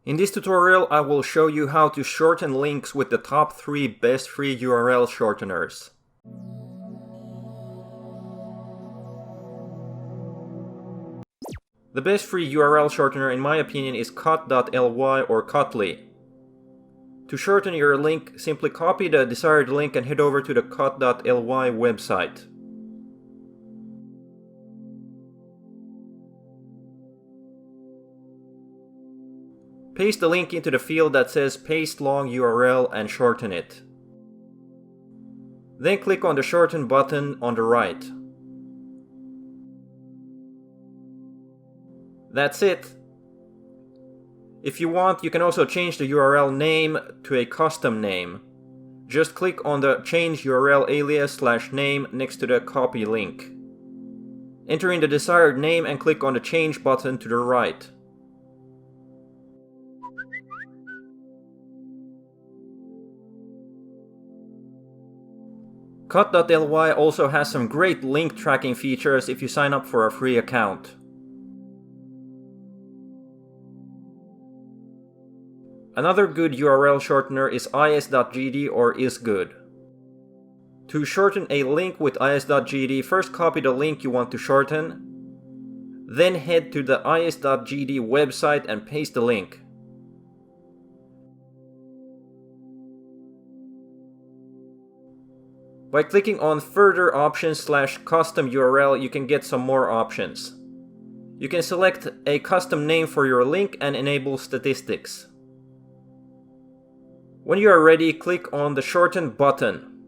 In this tutorial, I will show you how to shorten links with the top 3 best free URL shorteners. The best free URL shortener in my opinion is cut.ly or cutly. To shorten your link, simply copy the desired link and head over to the cut.ly website. Paste the link into the field that says Paste Long URL and shorten it. Then click on the Shorten button on the right. That's it. If you want, you can also change the URL name to a custom name. Just click on the Change URL alias /name next to the copy link. Enter in the desired name and click on the Change button to the right. Cut.ly also has some great link tracking features if you sign up for a free account. Another good URL shortener is is.gd or Isgd. To shorten a link with is.gd, first copy the link you want to shorten, then head to the is.gd website and paste the link. By clicking on Further Options /Custom URL, you can get some more options. You can select a custom name for your link and enable statistics. When you are ready, click on the Shorten button.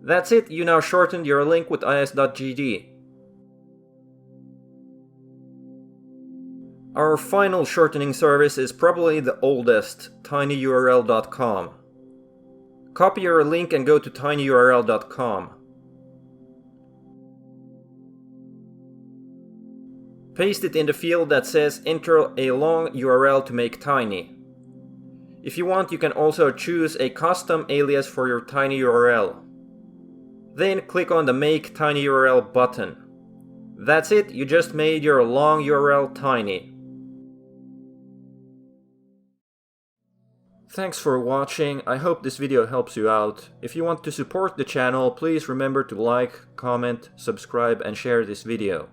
That's it, you now shortened your link with is.gd. Our final shortening service is probably the oldest, tinyurl.com. Copy your link and go to tinyurl.com. Paste it in the field that says Enter a long URL to make tiny. If you want, you can also choose a custom alias for your tinyurl. Then click on the Make tinyurl button. That's it, you just made your long URL tiny. Thanks for watching, I hope this video helps you out. If you want to support the channel, please remember to like, comment, subscribe and share this video.